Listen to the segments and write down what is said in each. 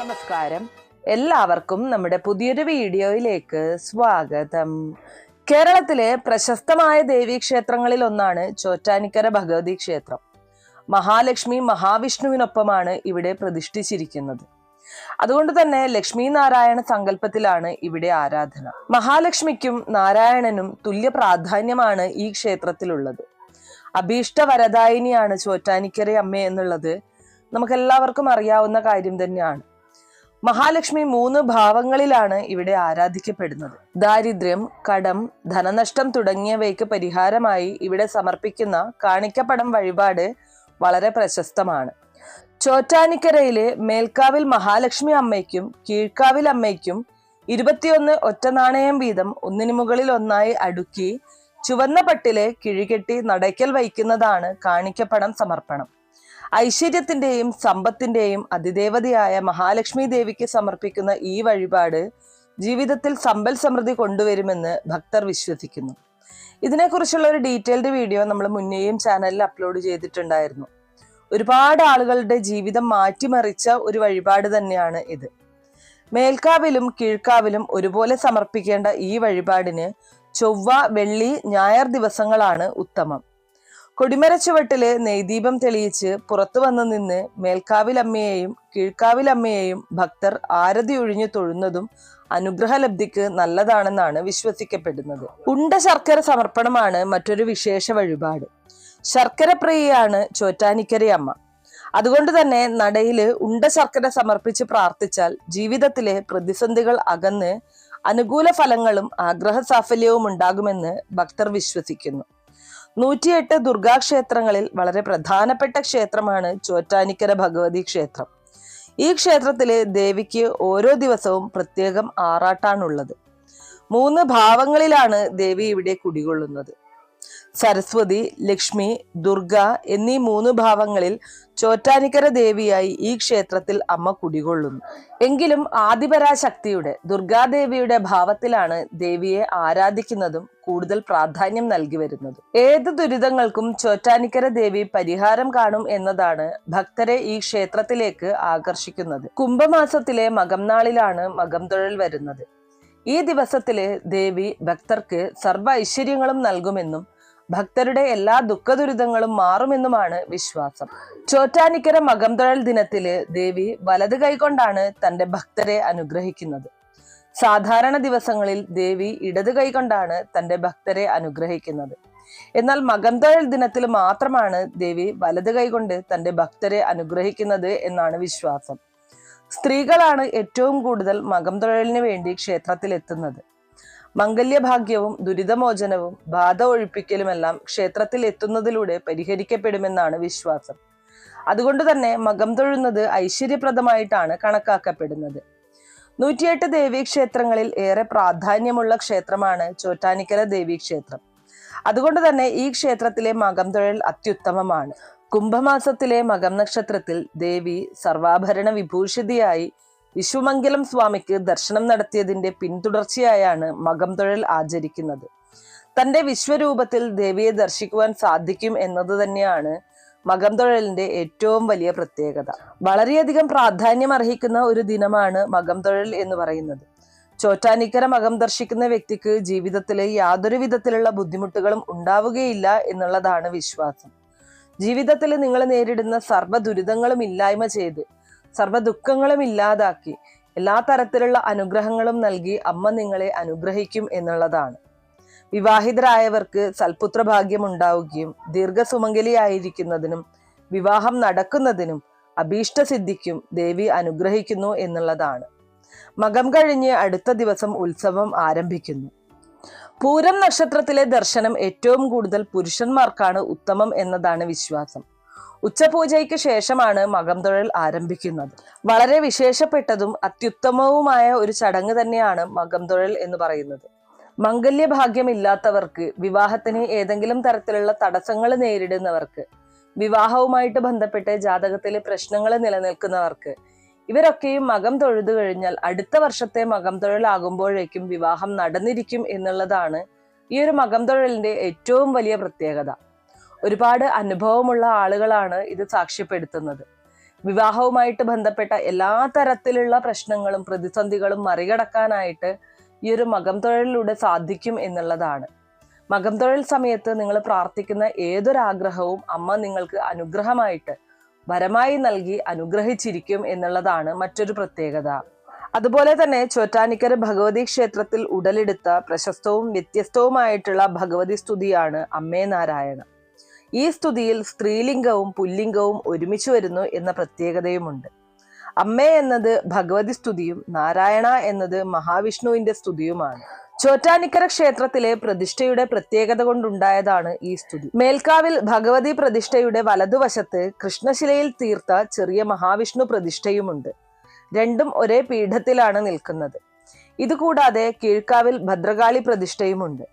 നമസ്കാരം. എല്ലാവർക്കും നമ്മുടെ പുതിയൊരു വീഡിയോയിലേക്ക് സ്വാഗതം. കേരളത്തിലെ പ്രശസ്തമായ ദേവീക്ഷേത്രങ്ങളിൽ ഒന്നാണ് ചോറ്റാനിക്കര ഭഗവതി ക്ഷേത്രം. മഹാലക്ഷ്മി മഹാവിഷ്ണുവിനൊപ്പമാണ് ഇവിടെ പ്രതിഷ്ഠിച്ചിരിക്കുന്നത്. അതുകൊണ്ട് തന്നെ ലക്ഷ്മി നാരായണ സങ്കല്പത്തിലാണ് ഇവിടെ ആരാധന. മഹാലക്ഷ്മിക്കും നാരായണനും തുല്യ പ്രാധാന്യമാണ് ഈ ക്ഷേത്രത്തിലുള്ളത്. അഭീഷ്ട വരദായിനിയാണ് ചോറ്റാനിക്കര അമ്മ എന്നുള്ളത് നമുക്കെല്ലാവർക്കും അറിയാവുന്ന കാര്യം തന്നെയാണ്. മഹാലക്ഷ്മി 3 ഭാവങ്ങളിലാണ് ഇവിടെ ആരാധിക്കപ്പെടുന്നത്. ദാരിദ്ര്യം, കടം, ധനനഷ്ടം തുടങ്ങിയവയ്ക്ക് പരിഹാരമായി ഇവിടെ സമർപ്പിക്കുന്ന കാണിക്കപ്പടം വഴിപാട് വളരെ പ്രശസ്തമാണ്. ചോറ്റാനിക്കരയിലെ മേൽക്കാവിൽ മഹാലക്ഷ്മി അമ്മയ്ക്കും കീഴ്ക്കാവിൽ അമ്മയ്ക്കും 21 ഒറ്റനാണയം വീതം ഒന്നിനു മുകളിൽ ഒന്നായി അടുക്കി ചുവന്ന പട്ടിലെ കിഴികെട്ടി നടയ്ക്കൽ വയ്ക്കുന്നതാണ് കാണിക്കപ്പടം സമർപ്പണം. ഐശ്വര്യത്തിന്റെയും സമ്പത്തിന്റെയും അതിദേവതയായ മഹാലക്ഷ്മി ദേവിക്ക് സമർപ്പിക്കുന്ന ഈ വഴിപാട് ജീവിതത്തിൽ സമ്പൽ സമൃദ്ധി കൊണ്ടുവരുമെന്ന് ഭക്തർ വിശ്വസിക്കുന്നു. ഇതിനെക്കുറിച്ചുള്ള ഒരു ഡീറ്റെയിൽഡ് വീഡിയോ നമ്മൾ മുന്നേയും ചാനലിൽ അപ്ലോഡ് ചെയ്തിട്ടുണ്ടായിരുന്നു. ഒരുപാട് ആളുകളുടെ ജീവിതം മാറ്റിമറിച്ച ഒരു വഴിപാട് തന്നെയാണ് ഇത്. മേൽക്കാവിലും കീഴ്ക്കാവിലും ഒരുപോലെ സമർപ്പിക്കേണ്ട ഈ വഴിപാടിന് ചൊവ്വ, വെള്ളി, ഞായർ ദിവസങ്ങളാണ് ഉത്തമം. കൊടിമരച്ചുവട്ടില് നെയ്ദീപം തെളിയിച്ച് പുറത്തു വന്നു നിന്ന് മേൽക്കാവിലമ്മയെയും കീഴ്ക്കാവിലമ്മയെയും ഭക്തർ ആരതി ഒഴിഞ്ഞു തൊഴുന്നതും അനുഗ്രഹലബ്ധിക്ക് നല്ലതാണെന്നാണ് വിശ്വസിക്കപ്പെടുന്നത്. ഉണ്ട ശർക്കര സമർപ്പണമാണ് മറ്റൊരു വിശേഷ വഴിപാട്. ശർക്കര പ്രിയയാണ് ചോറ്റാനിക്കരയമ്മ. അതുകൊണ്ട് തന്നെ നടയില് ഉണ്ട ശർക്കര സമർപ്പിച്ച് പ്രാർത്ഥിച്ചാൽ ജീവിതത്തിലെ പ്രതിസന്ധികൾ അകന്ന് അനുകൂല ഫലങ്ങളും ആഗ്രഹ സാഫല്യവും ഉണ്ടാകുമെന്ന് ഭക്തർ വിശ്വസിക്കുന്നു. 108 ദുർഗാക്ഷേത്രങ്ങളിൽ വളരെ പ്രധാനപ്പെട്ട ക്ഷേത്രമാണ് ചോറ്റാനിക്കര ഭഗവതി ക്ഷേത്രം. ഈ ക്ഷേത്രത്തിലെ ദേവിക്ക് ഓരോ ദിവസവും പ്രത്യേകം ആറാട്ടാണുള്ളത്. 3 ഭാവങ്ങളിലാണ് ദേവി ഇവിടെ കുടികൊള്ളുന്നത്. സരസ്വതി, ലക്ഷ്മി, ദുർഗ എന്നീ 3 ഭാവങ്ങളിൽ ചോറ്റാനിക്കര ദേവിയായി ഈ ക്ഷേത്രത്തിൽ അമ്മ കുടികൊള്ളുന്നു. എങ്കിലും ആദിപരാശക്തിയുടെ ദുർഗാദേവിയുടെ ഭാവത്തിലാണ് ദേവിയെ ആരാധിക്കുന്നതും കൂടുതൽ പ്രാധാന്യം നൽകി വരുന്നതും. ഏത് ദുരിതങ്ങൾക്കും ചോറ്റാനിക്കര ദേവി പരിഹാരം കാണും എന്നതാണ് ഭക്തരെ ഈ ക്ഷേത്രത്തിലേക്ക് ആകർഷിക്കുന്നത്. കുംഭമാസത്തിലെ മകം നാളിലാണ് മകം തൊഴൽ വരുന്നത്. ഈ ദിവസത്തിലെ ദേവി ഭക്തർക്ക് സർവ്വ ഐശ്വര്യങ്ങളും നൽകുമെന്നും ഭക്തരുടെ എല്ലാ ദുഃഖദുരിതങ്ങളും മാറുമെന്നുമാണ് വിശ്വാസം. ചോറ്റാനിക്കര മകം തൊഴൽ ദിനത്തില് ദേവി വലത് കൈകൊണ്ടാണ് തന്റെ ഭക്തരെ അനുഗ്രഹിക്കുന്നത്. സാധാരണ ദിവസങ്ങളിൽ ദേവി ഇടത് കൈകൊണ്ടാണ് തന്റെ ഭക്തരെ അനുഗ്രഹിക്കുന്നത്. എന്നാൽ മകം തൊഴൽ ദിനത്തിൽ മാത്രമാണ് ദേവി വലത് കൈകൊണ്ട് തന്റെ ഭക്തരെ അനുഗ്രഹിക്കുന്നത് എന്നാണ് വിശ്വാസം. സ്ത്രീകളാണ് ഏറ്റവും കൂടുതൽ മകം തൊഴലിന് വേണ്ടി ക്ഷേത്രത്തിൽ എത്തുന്നത്. മംഗല്യഭാഗ്യവും ദുരിതമോചനവും ബാധ ഒഴിപ്പിക്കലുമെല്ലാം ക്ഷേത്രത്തിൽ എത്തുന്നതിലൂടെ പരിഹരിക്കപ്പെടുമെന്നാണ് വിശ്വാസം. അതുകൊണ്ട് തന്നെ മകം തൊഴുന്നത് ഐശ്വര്യപ്രദമായിട്ടാണ് കണക്കാക്കപ്പെടുന്നത്. 108 ദേവീക്ഷേത്രങ്ങളിൽ ഏറെ പ്രാധാന്യമുള്ള ക്ഷേത്രമാണ് ചോറ്റാനിക്കര ദേവീക്ഷേത്രം. അതുകൊണ്ട് തന്നെ ഈ ക്ഷേത്രത്തിലെ മകം തൊഴൽ അത്യുത്തമമാണ്. കുംഭമാസത്തിലെ മകം നക്ഷത്രത്തിൽ ദേവി സർവാഭരണ വിഭൂഷിതയായി വിശ്വമംഗലം സ്വാമിക്ക് ദർശനം നടത്തിയതിന്റെ പിന്തുടർച്ചയായാണ് മകം തൊഴൽ ആചരിക്കുന്നത്. തന്റെ വിശ്വരൂപത്തിൽ ദേവിയെ ദർശിക്കുവാൻ സാധിക്കും എന്നത് തന്നെയാണ് മകം തൊഴലിന്റെ ഏറ്റവും വലിയ പ്രത്യേകത. വളരെയധികം പ്രാധാന്യം അർഹിക്കുന്ന ഒരു ദിനമാണ് മകം തൊഴൽ എന്ന് പറയുന്നത്. ചോറ്റാനിക്കര മകം ദർശിക്കുന്ന വ്യക്തിക്ക് ജീവിതത്തിലെ യാതൊരു വിധത്തിലുള്ള ബുദ്ധിമുട്ടുകളും ഉണ്ടാവുകയില്ല എന്നുള്ളതാണ് വിശ്വാസം. ജീവിതത്തിൽ നിങ്ങൾ നേരിടുന്ന സർവ്വ ദുരിതങ്ങളും ഇല്ലായ്മ ചെയ്ത് സർവ്വ ദുഃഖങ്ങളും ഇല്ലാതാക്കി എല്ലാ തരത്തിലുള്ള അനുഗ്രഹങ്ങളും നൽകി അമ്മ നിങ്ങളെ അനുഗ്രഹിക്കും എന്നുള്ളതാണ്. വിവാഹിതരായവർക്ക് സൽപുത്ര ഭാഗ്യം ഉണ്ടാവുകയും ദീർഘസുമംഗലിയായിരിക്കുന്നതിനും വിവാഹം നടക്കുന്നതിനും അഭീഷ്ടസിദ്ധിക്കും ദേവി അനുഗ്രഹിക്കുന്നു എന്നുള്ളതാണ്. മകം കഴിഞ്ഞ് അടുത്ത ദിവസം ഉത്സവം ആരംഭിക്കുന്നു. പൂരം നക്ഷത്രത്തിലെ ദർശനം ഏറ്റവും കൂടുതൽ പുരുഷന്മാർക്കാണ് ഉത്തമം എന്നതാണ് വിശ്വാസം. ഉച്ചപൂജയ്ക്ക് ശേഷമാണ് മകം തൊഴൽ ആരംഭിക്കുന്നത്. വളരെ വിശേഷപ്പെട്ടതും അത്യുത്തമവുമായ ഒരു ചടങ്ങ് തന്നെയാണ് മകം തൊഴൽ എന്ന് പറയുന്നത്. മംഗല്യഭാഗ്യമില്ലാത്തവർക്ക്, വിവാഹത്തിന് ഏതെങ്കിലും തരത്തിലുള്ള തടസ്സങ്ങൾ നേരിടുന്നവർക്ക്, വിവാഹവുമായിട്ട് ബന്ധപ്പെട്ട് ജാതകത്തിലെ പ്രശ്നങ്ങൾ നിലനിൽക്കുന്നവർക്ക്, ഇവരൊക്കെയും മകം തൊഴുതു കഴിഞ്ഞാൽ അടുത്ത വർഷത്തെ മകം തൊഴലാകുമ്പോഴേക്കും വിവാഹം നടന്നിരിക്കും എന്നുള്ളതാണ് ഈ ഒരു മകം തൊഴലിന്റെ ഏറ്റവും വലിയ പ്രത്യേകത. ഒരുപാട് അനുഭവമുള്ള ആളുകളാണ് ഇത് സാക്ഷ്യപ്പെടുത്തുന്നത്. വിവാഹവുമായിട്ട് ബന്ധപ്പെട്ട എല്ലാ തരത്തിലുള്ള പ്രശ്നങ്ങളും പ്രതിസന്ധികളും മറികടക്കാനായിട്ട് ഈ ഒരു മകം തൊഴലിലൂടെ സാധിക്കും എന്നുള്ളതാണ്. മകം തൊഴൽ സമയത്ത് നിങ്ങൾ പ്രാർത്ഥിക്കുന്ന ഏതൊരാഗ്രഹവും അമ്മ നിങ്ങൾക്ക് അനുഗ്രഹമായിട്ട് വരമായി നൽകി അനുഗ്രഹിച്ചിരിക്കും എന്നുള്ളതാണ് മറ്റൊരു പ്രത്യേകത. അതുപോലെ തന്നെ ചോറ്റാനിക്കര ഭഗവതി ക്ഷേത്രത്തിൽ ഉടലെടുത്ത പ്രശസ്തവും വ്യത്യസ്തവുമായിട്ടുള്ള ഭഗവതി സ്തുതിയാണ് അമ്മേ നാരായണ. ഈ സ്തുതിയിൽ സ്ത്രീലിംഗവും പുല്ലിംഗവും ഒരുമിച്ച് വരുന്നു എന്ന പ്രത്യേകതയുമുണ്ട്. അമ്മേ എന്നത് ഭഗവതി സ്തുതിയും നാരായണ എന്നത് മഹാവിഷ്ണുവിന്റെ സ്തുതിയുമാണ്. ചോറ്റാനിക്കര ക്ഷേത്രത്തിലെ പ്രതിഷ്ഠയുടെ പ്രത്യേകത കൊണ്ടുണ്ടായതാണ് ഈ സ്തുതി. മേൽക്കാവിൽ ഭഗവതി പ്രതിഷ്ഠയുടെ വലതുവശത്ത് കൃഷ്ണശിലയിൽ തീർത്ത ചെറിയ മഹാവിഷ്ണു പ്രതിഷ്ഠയുമുണ്ട്. രണ്ടും ഒരേ പീഠത്തിലാണ് നിൽക്കുന്നത്. ഇതുകൂടാതെ കീഴ്ക്കാവിൽ ഭദ്രകാളി പ്രതിഷ്ഠയുമുണ്ട്.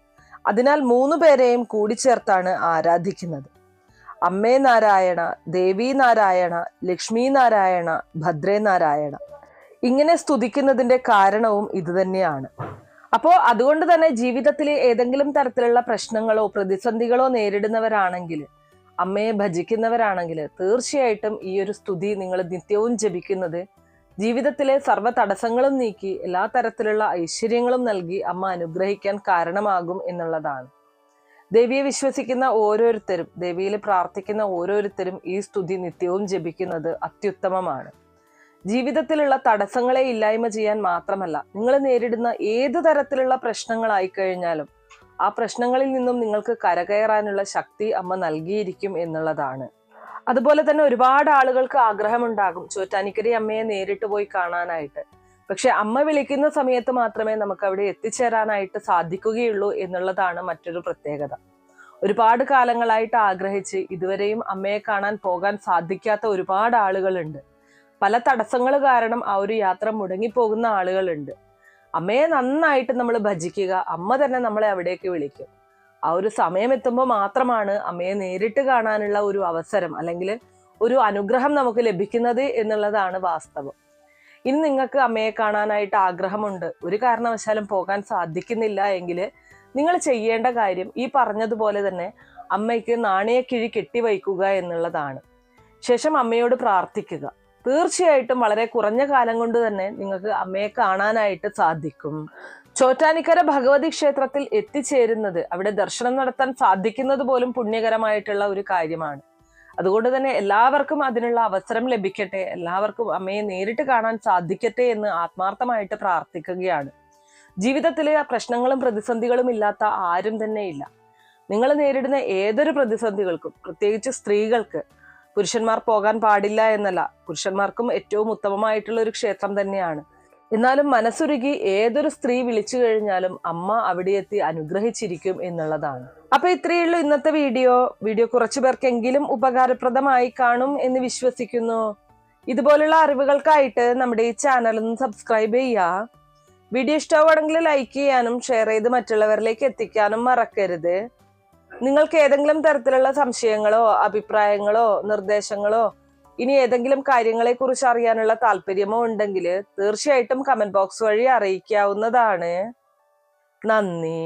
അതിനാൽ 3 പേരെയും കൂടിച്ചേർത്താണ് ആരാധിക്കുന്നത്. അമ്മേ നാരായണ, ദേവി നാരായണ, ലക്ഷ്മി നാരായണ, ഭദ്രേ നാരായണ. ഇങ്ങനെ സ്തുതിക്കുന്നതിന്റെ കാരണവും ഇതുതന്നെയാണ്. അപ്പോൾ അതുകൊണ്ട് തന്നെ ജീവിതത്തിൽ ഏതെങ്കിലും തരത്തിലുള്ള പ്രശ്നങ്ങളോ പ്രതിസന്ധികളോ നേരിടുന്നവരാണെങ്കിൽ, അമ്മയെ ഭജിക്കുന്നവരാണെങ്കിൽ തീർച്ചയായിട്ടും ഈ ഒരു സ്തുതി നിങ്ങൾ നിത്യവും ജപിക്കുന്നത് ജീവിതത്തിലെ സർവ്വ തടസ്സങ്ങളും നീക്കി എല്ലാ തരത്തിലുള്ള ഐശ്വര്യങ്ങളും നൽകി അമ്മ അനുഗ്രഹിക്കാൻ കാരണമാകും എന്നുള്ളതാണ്. ദേവിയെ വിശ്വസിക്കുന്ന ഓരോരുത്തരും, ദേവിയിൽ പ്രാർത്ഥിക്കുന്ന ഓരോരുത്തരും ഈ സ്തുതി നിത്യവും ജപിക്കുന്നത് അത്യുത്തമമാണ്. ജീവിതത്തിലുള്ള തടസ്സങ്ങളെ ഇല്ലായ്മ ചെയ്യാൻ മാത്രമല്ല, നിങ്ങൾ നേരിടുന്ന ഏത് തരത്തിലുള്ള പ്രശ്നങ്ങളായി കഴിഞ്ഞാലും ആ പ്രശ്നങ്ങളിൽ നിന്നും നിങ്ങൾക്ക് കരകയറാനുള്ള ശക്തി അമ്മ നൽകിയിരിക്കും എന്നുള്ളതാണ്. അതുപോലെ തന്നെ ഒരുപാട് ആളുകൾക്ക് ആഗ്രഹമുണ്ടാകും ചോറ്റാനിക്കര അമ്മയെ നേരിട്ട് പോയി കാണാനായിട്ട്. പക്ഷെ അമ്മ വിളിക്കുന്ന സമയത്ത് മാത്രമേ നമുക്ക് അവിടെ എത്തിച്ചേരാനായിട്ട് സാധിക്കുകയുള്ളൂ എന്നുള്ളതാണ് മറ്റൊരു പ്രത്യേകത. ഒരുപാട് കാലങ്ങളായിട്ട് ആഗ്രഹിച്ച് ഇതുവരെയും അമ്മയെ കാണാൻ പോകാൻ സാധിക്കാത്ത ഒരുപാട് ആളുകളുണ്ട്. പല തടസ്സങ്ങൾ കാരണം ആ ഒരു യാത്ര മുടങ്ങിപ്പോകുന്ന ആളുകളുണ്ട്. അമ്മയെ നന്നായിട്ട് നമ്മൾ ഭജിക്കുക, അമ്മ തന്നെ നമ്മളെ അവിടേക്ക് വിളിക്കും. ആ ഒരു സമയം എത്തുമ്പോൾ മാത്രമാണ് അമ്മയെ നേരിട്ട് കാണാനുള്ള ഒരു അവസരം അല്ലെങ്കിൽ ഒരു അനുഗ്രഹം നമുക്ക് ലഭിക്കുന്നത് എന്നുള്ളതാണ് വാസ്തവം. ഇനി നിങ്ങൾക്ക് അമ്മയെ കാണാനായിട്ട് ആഗ്രഹമുണ്ട്, ഒരു കാരണവശാലും പോകാൻ സാധിക്കുന്നില്ല എങ്കിൽ നിങ്ങൾ ചെയ്യേണ്ട കാര്യം ഈ പറഞ്ഞതുപോലെ തന്നെ അമ്മയ്ക്ക് നാണയക്കിഴി കെട്ടിവയ്ക്കുക എന്നുള്ളതാണ്. ശേഷം അമ്മയോട് പ്രാർത്ഥിക്കുക. തീർച്ചയായിട്ടും വളരെ കുറഞ്ഞ കാലം കൊണ്ട് തന്നെ നിങ്ങൾക്ക് അമ്മയെ കാണാനായിട്ട് സാധിക്കും. ചോറ്റാനിക്കര ഭഗവതി ക്ഷേത്രത്തിൽ എത്തിച്ചേരുന്നത്, അവിടെ ദർശനം നടത്താൻ സാധിക്കുന്നത് പോലും പുണ്യകരമായിട്ടുള്ള ഒരു കാര്യമാണ്. അതുകൊണ്ട് തന്നെ എല്ലാവർക്കും അതിനുള്ള അവസരം ലഭിക്കട്ടെ, എല്ലാവർക്കും അമ്മയെ നേരിട്ട് കാണാൻ സാധിക്കട്ടെ എന്ന് ആത്മാർത്ഥമായിട്ട് പ്രാർത്ഥിക്കുകയാണ്. ജീവിതത്തിലെ പ്രശ്നങ്ങളും പ്രതിസന്ധികളും ഇല്ലാത്ത ആരും തന്നെ ഇല്ല. നിങ്ങൾ നേരിടുന്ന ഏതൊരു പ്രതിസന്ധികൾക്കും, പ്രത്യേകിച്ച് സ്ത്രീകൾക്ക്, പുരുഷന്മാർ പോകാൻ പാടില്ല എന്നല്ല, പുരുഷന്മാർക്കും ഏറ്റവും ഉത്തമമായിട്ടുള്ള ഒരു ക്ഷേത്രം തന്നെയാണ്. എന്നാലും മനസ്സുരുകി ഏതൊരു സ്ത്രീ വിളിച്ചു കഴിഞ്ഞാലും അമ്മ അവിടെ എത്തി അനുഗ്രഹിച്ചിരിക്കും എന്നുള്ളതാണ്. അപ്പൊ ഇത്രയേ ഉള്ളൂ ഇന്നത്തെ വീഡിയോ കുറച്ചു പേർക്കെങ്കിലും ഉപകാരപ്രദമായി കാണും എന്ന് വിശ്വസിക്കുന്നു. ഇതുപോലുള്ള അറിവുകൾക്കായിട്ട് നമ്മുടെ ഈ ചാനൽ ഒന്ന് സബ്സ്ക്രൈബ് ചെയ്യുക. വീഡിയോ ഇഷ്ടമാണെങ്കിൽ ലൈക്ക് ചെയ്യാനും ഷെയർ ചെയ്ത് മറ്റുള്ളവരിലേക്ക് എത്തിക്കാനും മറക്കരുത്. നിങ്ങൾക്ക് ഏതെങ്കിലും തരത്തിലുള്ള സംശയങ്ങളോ അഭിപ്രായങ്ങളോ നിർദ്ദേശങ്ങളോ ഇനി ഏതെങ്കിലും കാര്യങ്ങളെ കുറിച്ച് അറിയാനുള്ള താല്പര്യമോ ഉണ്ടെങ്കിൽ തീർച്ചയായിട്ടും കമന്റ് ബോക്സ് വഴി അറിയിക്കാവുന്നതാണ്. നന്ദി.